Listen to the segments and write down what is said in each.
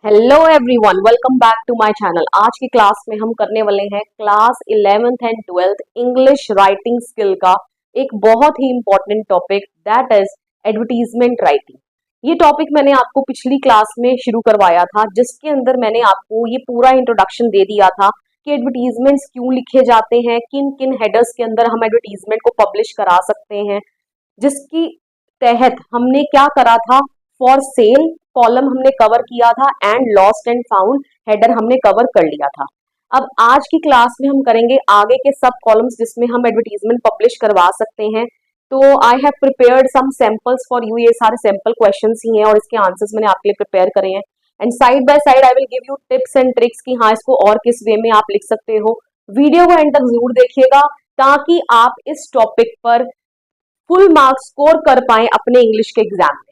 Hello everyone, welcome back to my channel. आज की class में हम करने वाले हैं class 11th and 12th English writing skill का एक बहुत ही important topic, that is advertisement writing. ये टॉपिक मैंने आपको पिछली क्लास में शुरू करवाया था, जिसके अंदर मैंने आपको ये पूरा इंट्रोडक्शन दे दिया था कि एडवर्टीजमेंट्स क्यों लिखे जाते हैं, किन किन हेडर्स के अंदर हम एडवर्टीजमेंट को पब्लिश करा सकते हैं, जिसकी तहत हमने क्या करा था, फॉर सेल कॉलम हमने कवर किया था and lost and found header हमने कवर कर लिया था। अब आज की क्लास में हम करेंगे आगे के सब कॉलम्स जिसमें हम एडवर्टीजमेंट पब्लिश करवा सकते हैं। तो I have prepared some samples for you. ये सारे सैंपल क्वेश्चंस ही हैं और इसके आंसर्स मैंने आपके लिए प्रिपेयर करे हैं। And side by side I will give you tips and tricks कि हाँ, इसको और किस वे में आप लिख सकते हो। वीडियो को एंड तक जरूर देखिएगा ताकि आप इस टॉपिक पर फुल मार्क्स स्कोर कर पाए अपने इंग्लिश के एग्जाम में।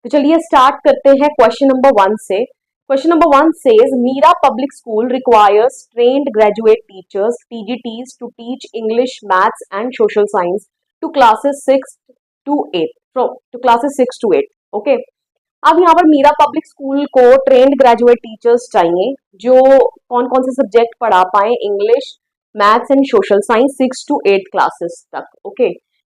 तो चलिए स्टार्ट करते हैं क्वेश्चन नंबर 1 से। Question number 1 says Meera public school requires trained graduate teachers TGTs to teach English, maths and social science to classes 6 to 8। Okay, अब यहाँ पर मीरा पब्लिक स्कूल को ट्रेन्ड ग्रेजुएट टीचर्स चाहिए जो कौन कौन से सब्जेक्ट पढ़ा पाए, English, maths and social science 6 to 8 classes तक। Okay,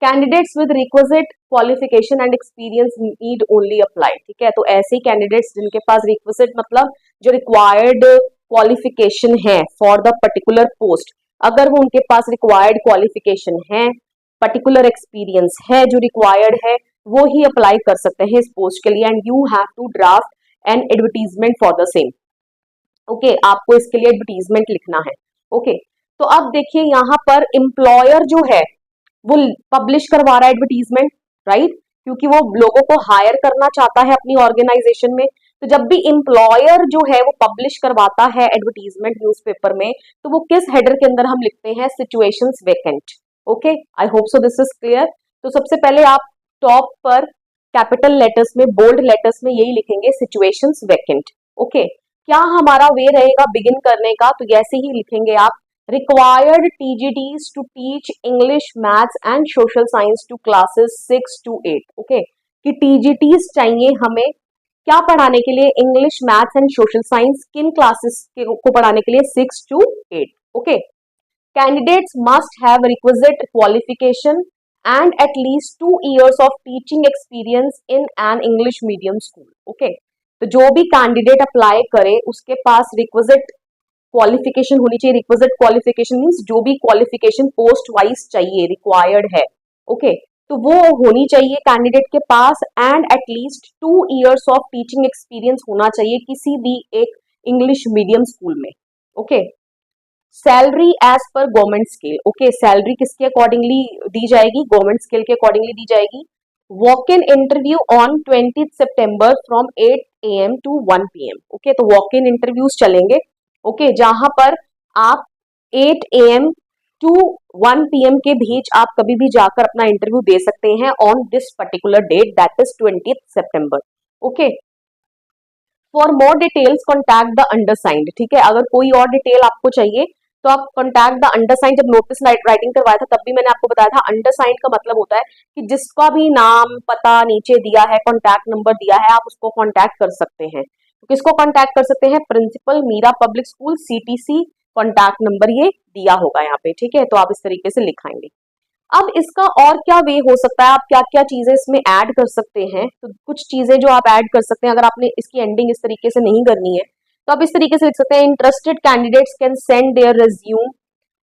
candidates with requisite qualification and experience need only apply. ठीक है, तो ऐसे ही कैंडिडेट्स जिनके पास रिक्विजिट मतलब जो रिक्वायर्ड क्वालिफिकेशन है फॉर द पर्टिकुलर पोस्ट, अगर वो उनके पास रिक्वायर्ड क्वालिफिकेशन है, पर्टिकुलर एक्सपीरियंस है जो रिक्वायर्ड है, वो ही अप्लाई कर सकते हैं इस पोस्ट के लिए। And you have to draft an advertisement for the same. Okay, आपको इसके लिए एडवर्टीजमेंट लिखना है। ओके, तो अब देखिए यहाँ पर एम्प्लॉयर जो है वो पब्लिश करवा रहा है एडवर्टीजमेंट, राइट, क्योंकि वो लोगों को हायर करना चाहता है अपनी ऑर्गेनाइजेशन में। तो जब भी एम्प्लॉयर जो है वो पब्लिश करवाता है एडवर्टीजमेंट न्यूज़पेपर में, तो वो किस हेडर के अंदर हम लिखते हैं, situations vacant. Okay, I hope so this is clear. तो सबसे पहले आप टॉप पर कैपिटल लेटर्स में, बोल्ड लेटर्स में यही लिखेंगे, सिचुएशंस वेकेंट। ओके, क्या हमारा वे रहेगा बिगिन करने का, तो ऐसे ही लिखेंगे आप, required TGTs to teach English, Maths and Social Science to classes 6 to 8। Okay, कि TGTs चाहिए हमें क्या पढ़ाने के लिए, English, maths and social science किन क्लासेस को पढ़ाने के लिए, 6 to 8। Okay, candidates must have requisite qualification and at least 2 years of teaching experience in an English medium school. Okay, तो जो भी कैंडिडेट अप्लाई करे उसके पास रिक्विजिट क्वालिफिकेशन होनी चाहिए। रिक्विजिट क्वालिफिकेशन मींस जो भी क्वालिफिकेशन पोस्ट वाइज चाहिए, रिक्वायर्ड है, ओके, तो वो होनी चाहिए कैंडिडेट के पास। And at least 2 years of teaching experience होना चाहिए किसी भी एक इंग्लिश मीडियम स्कूल में। Okay, salary as per government scale. Okay, salary किसके अकॉर्डिंगली दी जाएगी, गवर्नमेंट स्केल के अकॉर्डिंगली दी जाएगी। Walk in interview on 20 September from 8 AM to 1 PM। Okay, तो वॉक इन इंटरव्यूज चलेंगे। ओके, जहां पर आप 8 AM to 1 PM के बीच आप कभी भी जाकर अपना इंटरव्यू दे सकते हैं on this particular date, that is 20 September। Okay, for more details contact the undersigned. ठीक है, अगर कोई और डिटेल आपको चाहिए तो आप कॉन्टैक्ट द अंडरसाइंड। जब नोटिस राइटिंग करवाया था तब भी मैंने आपको बताया था, अंडरसाइंड का मतलब होता है कि जिसका भी नाम पता नीचे दिया है, कॉन्टैक्ट नंबर दिया है, आप उसको कॉन्टैक्ट कर सकते हैं। किसको कांटेक्ट कर सकते हैं, principal Meera public School CTC, contact number ये दिया होगा यहाँ पे। ठीक है, तो आप इस तरीके से लिखाएंगे। अब इसका और क्या वे हो सकता है, आप क्या क्या चीजें इसमें ऐड कर सकते हैं, तो कुछ चीजें जो आप ऐड कर सकते हैं, अगर आपने इसकी एंडिंग इस तरीके से नहीं करनी है तो आप इस तरीके से लिख सकते हैं, interested candidates can send their resume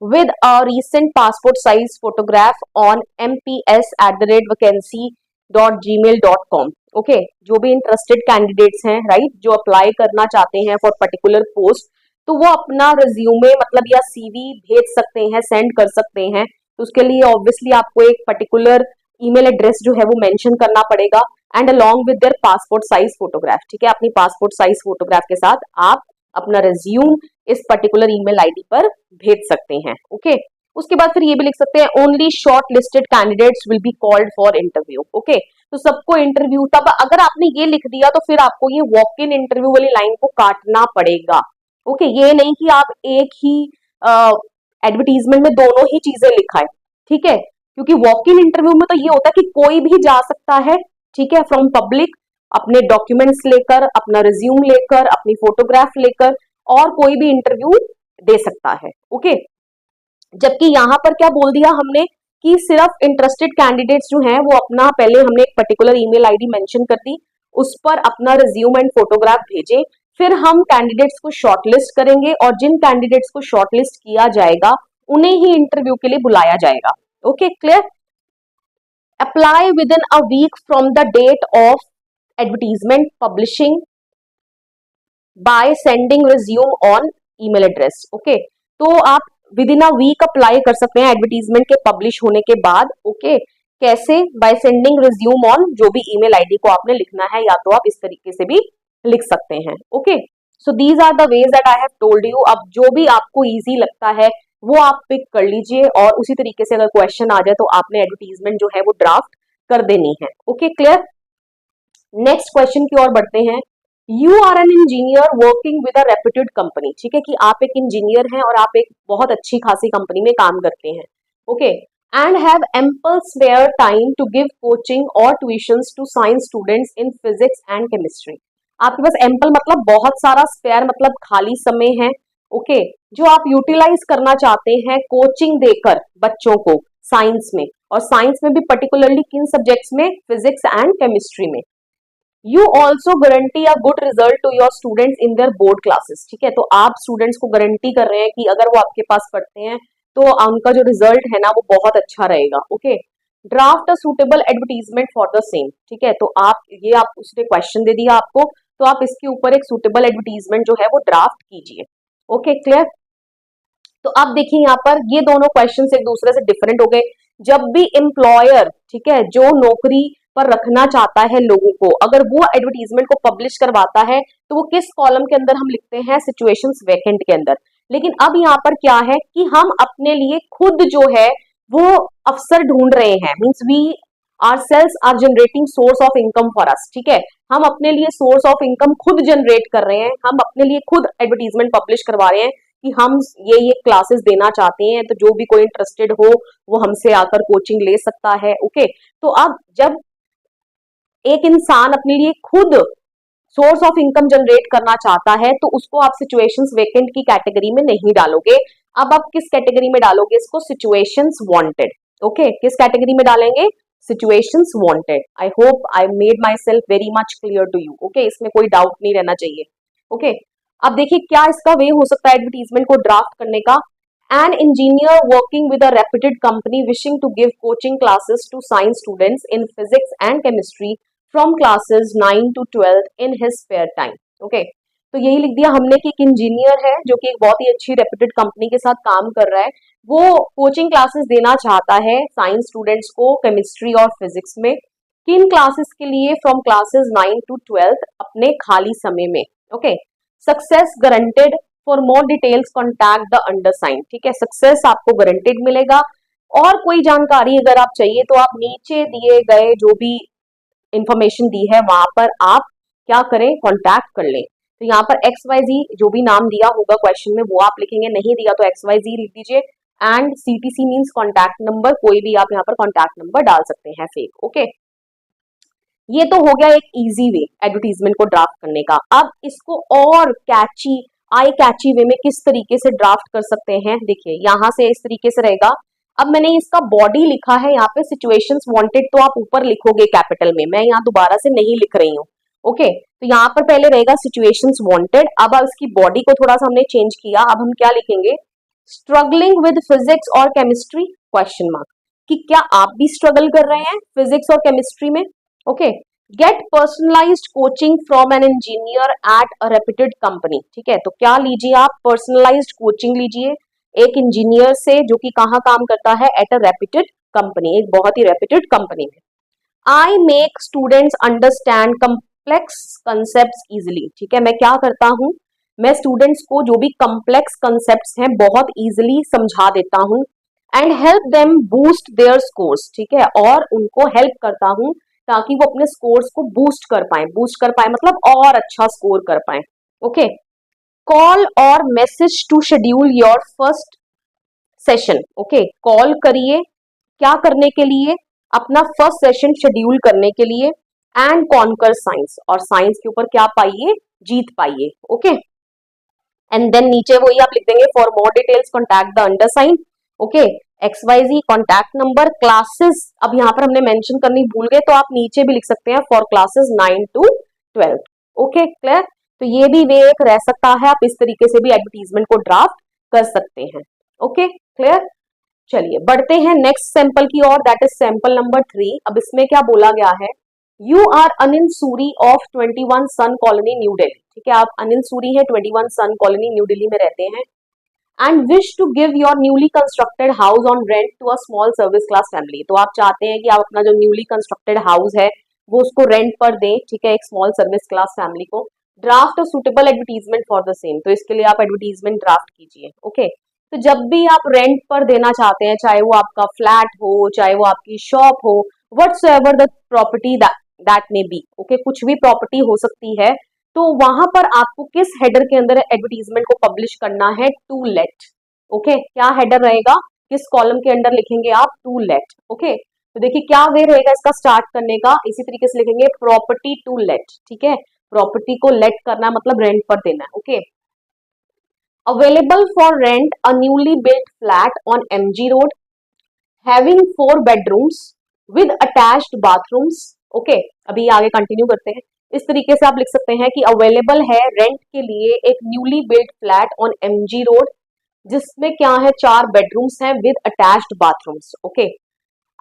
with a recent passport size photograph on mps@vacancy.gmail.com। Okay, जो भी इंटरेस्टेड कैंडिडेट्स हैं, राइट, जो अप्लाई करना चाहते हैं फॉर पर्टिकुलर पोस्ट, तो वो अपना रिज्यूमे मतलब या CV भेज सकते हैं, सेंड कर सकते हैं। तो उसके लिए ऑब्वियसली आपको एक पर्टिकुलर ईमेल एड्रेस जो है वो मेंशन करना पड़ेगा, and along with their passport size photograph. ठीक है, अपनी पासपोर्ट साइज फोटोग्राफ के साथ आप अपना रिज्यूम इस पर्टिकुलर ईमेल ID पर भेज सकते हैं। ओके, उसके बाद फिर ये भी लिख सकते हैं, only short listed candidates will be called for interview. Okay, तो सबको इंटरव्यू, तब अगर आपने ये लिख दिया तो फिर आपको ये वॉक इन इंटरव्यू वाली लाइन को काटना पड़ेगा। ओके, ये नहीं कि आप एक ही एडवर्टीजमेंट में दोनों ही चीजें लिखाएं। ठीक है, क्योंकि वॉक इन इंटरव्यू में तो ये होता है कि कोई भी जा सकता है, ठीक है, फ्रॉम पब्लिक, अपने डॉक्यूमेंट्स लेकर, अपना रिज्यूम लेकर, अपनी फोटोग्राफ लेकर और कोई भी इंटरव्यू दे सकता है। ओके, जबकि यहाँ पर क्या बोल दिया हमने कि सिर्फ इंटरेस्टेड कैंडिडेट्स जो हैं वो अपना, पहले हमने एक पर्टिकुलर ईमेल आईडी मेंशन कर दी, उस पर अपना रिज्यूम एंड फोटोग्राफ भेजें, फिर हम कैंडिडेट्स को शॉर्टलिस्ट करेंगे और जिन कैंडिडेट्स को शॉर्टलिस्ट किया जाएगा उन्हें ही इंटरव्यू के लिए बुलाया जाएगा। Okay, clear? Apply within a week from the date of advertisement publishing by sending resume on email address. Okay, तो आप within a week apply कर सकते हैं एडवर्टीजमेंट के पब्लिश होने के बाद। ओके, कैसे? बाय सेंडिंग रिज्यूम ऑन जो भी ईमेल आईडी को आपने लिखना है, या तो आप इस तरीके से भी लिख सकते हैं। Okay, so these are the ways that I have told you. अब जो भी आपको इजी लगता है वो आप पिक कर लीजिए और उसी तरीके से अगर क्वेश्चन आ जाए तो आपने एडवर्टीजमेंट जो है वो ड्राफ्ट कर देनी है। Okay, clear? नेक्स्ट क्वेश्चन की ओर बढ़ते हैं। You are an engineer working with a reputed company. ठीक है, कि आप एक इंजीनियर हैं और आप एक बहुत अच्छी खासी कंपनी में काम करते हैं। Okay, and have ample spare time to give coaching और tuitions to science students in physics and chemistry. आपके पास एम्पल मतलब बहुत सारा, स्पेयर मतलब खाली समय है। ओके, जो आप यूटिलाइज करना चाहते हैं कोचिंग देकर बच्चों को साइंस में, और साइंस में भी पर्टिकुलरली किन सब्जेक्ट्स में? फिजिक्स एंड केमिस्ट्री में। You also guarantee a good result to your students in their board classes. ठीक है, तो आप स्टूडेंट्स को गारंटी कर रहे हैं कि अगर वो आपके पास पढ़ते हैं तो उनका जो रिजल्ट है ना वो बहुत अच्छा रहेगा। Okay, draft a suitable advertisement for the same. ठीक है, तो आप उसने क्वेश्चन दे दिया आपको, तो आप इसके ऊपर एक सुटेबल एडवर्टीजमेंट जो है वो ड्राफ्ट कीजिए। Okay, clear? तो आप देखिए यहाँ पर ये दोनों क्वेश्चंस एक दूसरे से डिफरेंट हो गए। जब भी एम्प्लॉयर, ठीक है, जो नौकरी पर रखना चाहता है लोगों को, अगर वो एडवर्टीजमेंट को पब्लिश करवाता है तो वो किस कॉलम के अंदर हम लिखते हैं? सिचुएशंस वैकेंट के अंदर। लेकिन अब यहाँ पर क्या है कि हम अपने लिए खुद जो है वो अफसर ढूंढ रहे हैं, means we are sales are generating source of income for us. ठीक है, हम अपने लिए सोर्स ऑफ इनकम खुद जनरेट कर रहे हैं, हम अपने लिए खुद एडवर्टीजमेंट पब्लिश करवा रहे हैं कि हम ये क्लासेस देना चाहते हैं, तो जो भी कोई इंटरेस्टेड हो वो हमसे आकर कोचिंग ले सकता है। ओके, तो अब जब एक इंसान अपने लिए खुद सोर्स ऑफ इनकम जनरेट करना चाहता है तो उसको आप सिचुएशंस वेकेंट की कैटेगरी में नहीं डालोगे। अब आप किस कैटेगरी में डालोगे इसको? Situations wanted. ओके, किस कैटेगरी में डालेंगे? Situations wanted. I hope I made myself very much clear to you. Okay, इसमें कोई डाउट नहीं रहना चाहिए। ओके, अब देखिए क्या इसका वे हो सकता है एडवर्टीजमेंट को ड्राफ्ट करने का। An engineer working with a reputed company wishing to give coaching classes to science students in physics and chemistry from classes 9 to 12 in his spare time. Okay, तो यही लिख दिया हमने कि एक इंजीनियर है जो कि एक बहुत ही अच्छी रेप्यूटेड कंपनी के साथ काम कर रहा है, वो कोचिंग क्लासेस देना चाहता है साइंस स्टूडेंट्स को केमिस्ट्री और फिजिक्स में। किन क्लासेस के लिए? फ्रॉम क्लासेस 9 to 12 अपने खाली समय में। Okay, success guaranteed. For more details contact the undersigned. ठीक है, सक्सेस आपको गारंटेड मिलेगा। और कोई जानकारी अगर आप चाहिए तो आप नीचे दिए गए जो भी इंफॉर्मेशन दी है वहां पर आप क्या करें? कॉन्टैक्ट कर लें। तो यहाँ पर XYZ जो भी नाम दिया होगा क्वेश्चन में वो आप लिखेंगे, नहीं दिया तो XYZ लिख दीजिए। And CTC means contact number, कोई भी आप यहाँ पर कॉन्टैक्ट नंबर डाल सकते हैं फेक। ओके, ये तो हो गया एक इजी वे एडवर्टीजमेंट को ड्राफ्ट करने का। अब इसको और कैची, आई कैची वे में किस तरीके से ड्राफ्ट कर सकते हैं? देखिए यहाँ से इस तरीके से रहेगा। अब मैंने इसका बॉडी लिखा है यहाँ पे सिचुएशंस वांटेड, तो आप ऊपर लिखोगे कैपिटल में, मैं यहाँ दोबारा से नहीं लिख रही हूँ। ओके, तो यहाँ पर पहले रहेगा सिचुएशंस वांटेड। अब इसकी बॉडी को थोड़ा सा हमने चेंज किया, अब हम क्या लिखेंगे? स्ट्रगलिंग विद फिजिक्स और केमिस्ट्री क्वेश्चन मार्क, कि क्या आप भी स्ट्रगल कर रहे हैं फिजिक्स और केमिस्ट्री में? Okay, get personalised coaching from an engineer at a reputed company. ठीक है, तो क्या लीजिए आप? पर्सनलाइज्ड कोचिंग लीजिए एक इंजीनियर से जो कि कहाँ काम करता है? एट अ रेप्यूटेड कंपनी, एक बहुत ही रेप्यूटेड कंपनी में। I make students understand complex concept easily. ठीक है, मैं क्या करता हूँ? मैं स्टूडेंट्स को जो भी कम्प्लेक्स कंसेप्ट हैं बहुत इजिली समझा देता हूँ। And help them boost their scores. ठीक है, और उनको हेल्प करता हूँ ताकि वो अपने स्कोर्स को बूस्ट कर पाए। बूस्ट कर पाए मतलब और अच्छा स्कोर कर पाए। ओके, कॉल और message to schedule your first session. Okay, call करिए क्या करने के लिए? अपना फर्स्ट सेशन शेड्यूल करने के लिए। एंड कॉन्कर साइंस, और साइंस के ऊपर क्या पाइए, जीत पाइए। ओके, एंड देन नीचे वही आप लिख देंगे for more details contact the undersigned. Okay, XYZ contact number, classes अब यहाँ पर हमने मेंशन करनी भूल गए तो आप नीचे भी लिख सकते हैं for classes 9 to 12। Okay, clear. तो ये भी वे एक रह सकता है, आप इस तरीके से भी एडवर्टीजमेंट को ड्राफ्ट कर सकते हैं। Okay, clear. चलिए बढ़ते हैं नेक्स्ट सैंपल की ओर, दैट इज सैंपल नंबर 3। अब इसमें क्या बोला गया है, you are Anil Suri of 21 Sun Colony New Delhi. ठीक है, आप अनिल सूरी है, 21 सन कॉलोनी न्यू दिल्ली में रहते हैं, and wish to give your newly constructed house on rent to a small service class family. तो आप चाहते हैं कि आप अपना जो न्यूली कंस्ट्रक्टेड हाउस है वो उसको रेंट पर दें, ठीक है, एक स्मॉल सर्विस क्लास फैमिली को। Draft suitable advertisement for the same, तो इसके लिए आप एडवर्टीजमेंट ड्राफ्ट कीजिए। ओके, तो जब भी आप रेंट पर देना चाहते हैं, चाहे वो आपका फ्लैट हो, चाहे वो आपकी शॉप हो, whatsoever the property that may be, okay, कुछ भी प्रॉपर्टी हो सकती है, तो वहां पर आपको किस हेडर के अंदर एडवर्टीजमेंट को पब्लिश करना है, टू लेट। ओके, क्या हेडर रहेगा, किस कॉलम के अंडर लिखेंगे आप, टू लेट। ओके, तो देखिए क्या वे रहेगा इसका स्टार्ट करने का, इसी तरीके से लिखेंगे प्रॉपर्टी टू लेट। ठीक है, प्रॉपर्टी को लेट करना मतलब रेंट पर देना है। Okay, available for rent a newly built flat on MG road having 4 bedrooms with attached bathrooms. Okay, अभी आगे कंटिन्यू करते हैं। इस तरीके से आप लिख सकते हैं कि अवेलेबल है रेंट के लिए एक newly built flat on MG road जिसमें क्या है, 4 bedrooms हैं विद अटैच्ड बाथरूम्स। ओके,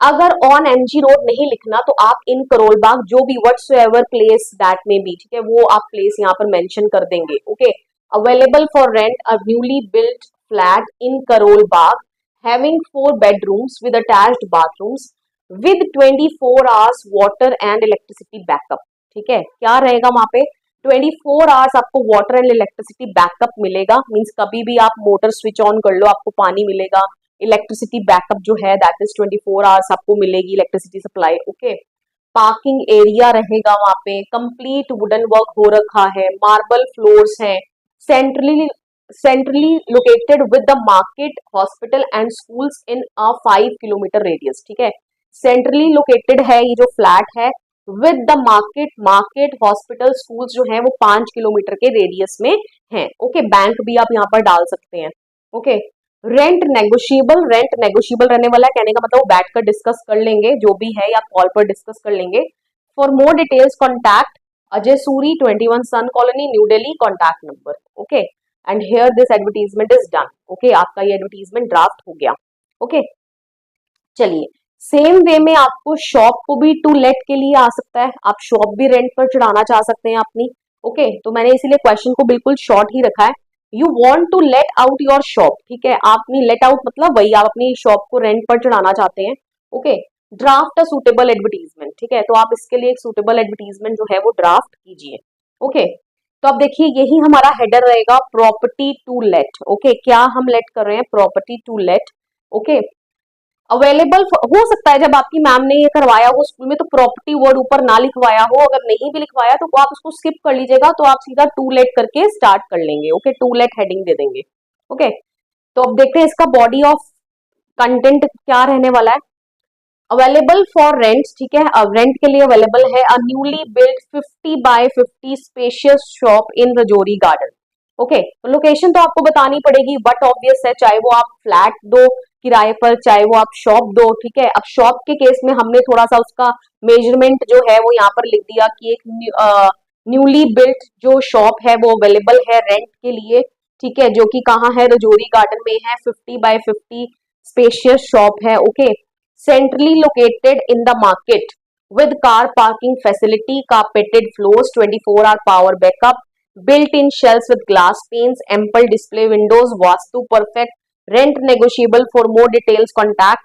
अगर ऑन MG रोड नहीं लिखना तो आप इन करोल बाग, जो भी व्हाटसोएवर प्लेस दैट में बी, ठीक है, वो आप प्लेस यहाँ पर मेंशन कर देंगे। Okay, available for rent a newly built flat in Karol Bagh having 4 bedrooms with attached bathrooms with 24 hours water and electricity backup। ठीक है, क्या रहेगा वहां पे, 24 आवर्स आपको वाटर एंड इलेक्ट्रिसिटी बैकअप मिलेगा, मींस कभी भी आप मोटर स्विच ऑन कर लो आपको पानी मिलेगा। इलेक्ट्रिसिटी बैकअप जो है दैट इज 24 आवर्स आपको मिलेगी electricity supply. Okay, parking area रहेगा वहां पे, कंप्लीट वुडन वर्क हो रखा है, मार्बल फ्लोर्स हैं, centrally located with the market, hospital and schools in a 5 kilometre radius. ठीक है, सेंट्रली लोकेटेड है ये जो फ्लैट है, with the market hospital schools जो है वो 5 किलोमीटर के रेडियस में है। ओके, बैंक भी आप यहाँ पर डाल सकते हैं। ओके, रेंट नेगोशिएबल रहने वाला है, कहने का मतलब वो बैठ कर डिस्कस कर लेंगे, जो भी है या कॉल पर डिस्कस कर लेंगे। For more details contact Ajay Suri, 21 Sun Colony New Delhi, contact number. Okay, and here this advertisement is done. Okay, आपका ये एडवर्टीजमेंट ड्राफ्ट हो गया। ओके, चलिए सेम वे में आपको शॉप को भी टू लेट के लिए आ सकता है, आप शॉप भी रेंट पर चढ़ाना चाह सकते हैं अपनी। ओके, तो मैंने इसीलिए क्वेश्चन को बिल्कुल शॉर्ट ही रखा है, you want to let out your shop. ठीक है, आपने लेट आउट मतलब वही, आप अपनी शॉप को रेंट पर चढ़ाना चाहते हैं। Okay, draft a suitable advertisement. ठीक है, तो आप इसके लिए एक सुटेबल एडवर्टीजमेंट जो है वो ड्राफ्ट कीजिए। ओके, तो अब देखिए यही हमारा हेडर रहेगा, प्रॉपर्टी टू लेट। ओके, क्या हम लेट कर रहे हैं, property to let. Okay, available हो सकता है जब आपकी मैम ने ये करवाया हो स्कूल में तो प्रॉपर्टी वर्ड ऊपर ना लिखवाया हो, अगर नहीं भी लिखवाया तो आप उसको स्किप कर लीजिएगा, तो आप सीधा टू लेट करके स्टार्ट कर लेंगे। ओके, टू लेट हेडिंग दे देंगे। ओके, तो अब देखते हैं इसका बॉडी ऑफ कंटेंट क्या रहने वाला है। अवेलेबल फॉर रेंट, ठीक है, अब रेंट के लिए अवेलेबल है a newly built 50 by 50 spacious shop in Rajouri garden. Okay, तो लोकेशन तो आपको बतानी पड़ेगी, बट ऑब्वियस है, चाहे वो आप फ्लैट दो किराए पर, चाहे वो आप शॉप दो। ठीक है, अब शॉप के केस में हमने थोड़ा सा उसका मेजरमेंट जो है वो यहाँ पर लिख दिया कि एक न्यूली बिल्ट जो शॉप है वो अवेलेबल है रेंट के लिए। ठीक है, जो कि कहाँ है, रजौरी गार्डन में है, 50 by 50 स्पेशियस शॉप है। Okay, centrally located in the market with car parking facility, carpeted floors, 24-hour power backup, built-in shelves with glass panes, ample display windows, vastu perfect, rent negotiable, for more details contact।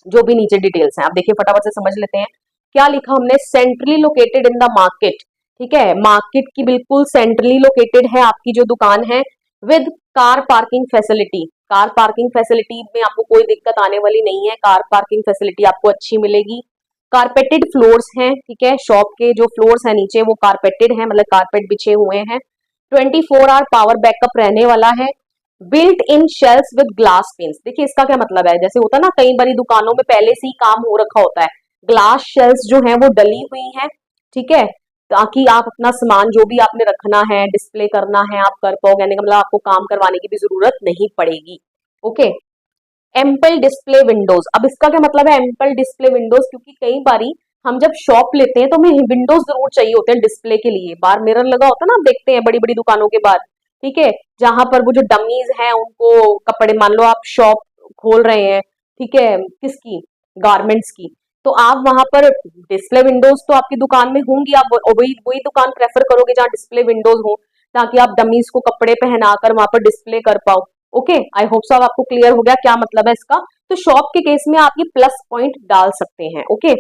जो भी नीचे details हैं आप देखिए फटाफट से समझ लेते हैं। क्या लिखा हमने, centrally located in the market. ठीक है, मार्केट की बिल्कुल सेंट्रली लोकेटेड है आपकी जो दुकान है, with car parking facility. Car parking facility में आपको कोई दिक्कत आने वाली नहीं है, कार पार्किंग फैसिलिटी आपको अच्छी मिलेगी। कारपेटेड फ्लोर्स हैं, ठीक है, शॉप के जो फ्लोर्स हैं नीचे वो कारपेटेड हैं, मतलब कारपेट बिछे हुए हैं। 24 आवर पावर बैकअप रहने वाला है। Built in shelves with glass panes. देखिए इसका क्या मतलब है, जैसे होता है ना कई बारी दुकानों में पहले से ही काम हो रखा होता है, ग्लास शेल्स जो है वो डली हुई हैं, ठीक है, ताकि आप अपना सामान जो भी आपने रखना है, डिस्प्ले करना है, आप कर पाओ, कहने का मतलब आपको काम करवाने की भी जरूरत नहीं पड़ेगी। Okay, ample display Windows. अब इसका क्या मतलब है एम्पल डिस्प्ले विंडोज, क्योंकि कई बारी हम जब शॉप लेते हैं तो हमें विंडोज जरूर चाहिए होते हैं डिस्प्ले के लिए। बाहर मिरर लगा होता है ना, आप देखते हैं बड़ी बड़ी दुकानों के बाहर, ठीक है, जहां पर वो जो डमीज हैं उनको कपड़े, मान लो आप शॉप खोल रहे हैं, ठीक है, किसकी, गारमेंट्स की, तो आप वहां पर डिस्प्ले विंडोज तो आपकी दुकान में होंगी, आप वही वही दुकान प्रेफर करोगे जहाँ डिस्प्ले विंडोज हो, ताकि आप डमीज को कपड़े पहनाकर वहां पर डिस्प्ले कर पाओ। ओके, आई होप सो अब आपको क्लियर हो गया क्या मतलब है इसका। तो शॉप के केस में आप ये प्लस पॉइंट डाल सकते हैं। ओके,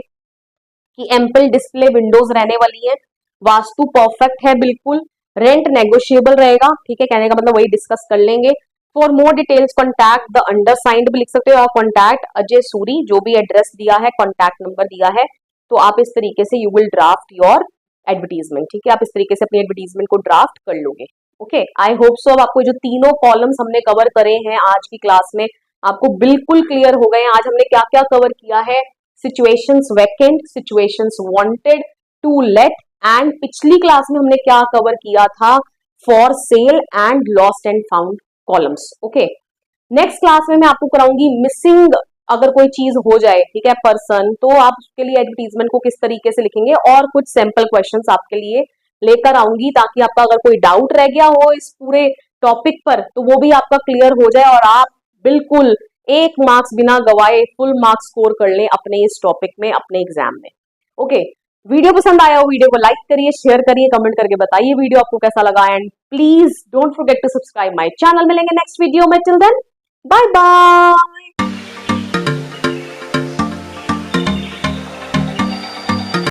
कि एम्पल डिस्प्ले विंडोज रहने वाली है, वास्तु परफेक्ट है बिल्कुल, रेंट नेगोशिएबल रहेगा, ठीक है, कहने का मतलब वही डिस्कस कर लेंगे। For more details contact the undersigned भी लिख सकते हो, आप कॉन्टैक्ट अजय सूरी, जो भी एड्रेस दिया है, कॉन्टैक्ट नंबर दिया है, तो आप इस तरीके से you will draft your advertisement, ठीक है, आप इस तरीके से अपनी एडवर्टीजमेंट को ड्राफ्ट कर लोगे। ओके, आई होप सो अब आपको जो तीनों कॉलम्स हमने कवर करे हैं आज की क्लास में आपको बिल्कुल क्लियर हो गए हैं। आज हमने क्या क्या कवर किया है, situations vacant, situations wanted, to let, and पिछली क्लास में हमने क्या कवर किया था, for sale and lost and found columns. Okay, next class में मैं आपको कराऊंगी मिसिंग, अगर कोई चीज हो जाए, ठीक है, पर्सन, तो आप उसके लिए एडवर्टीजमेंट को किस तरीके से लिखेंगे, और कुछ सैंपल क्वेश्चंस आपके लिए लेकर आऊंगी, ताकि आपका अगर कोई डाउट रह गया हो इस पूरे टॉपिक पर तो वो भी आपका क्लियर हो जाए और आप बिल्कुल एक मार्क्स बिना गवाए फुल मार्क्स स्कोर कर लें अपने इस टॉपिक में, अपने एग्जाम में। ओके, वीडियो पसंद आया हो वीडियो को लाइक करिए, शेयर करिए, कमेंट करके बताइए वीडियो आपको कैसा लगा, and please don't forget to subscribe my channel. मिलेंगे नेक्स्ट वीडियो में, टिल देन बाय बाय।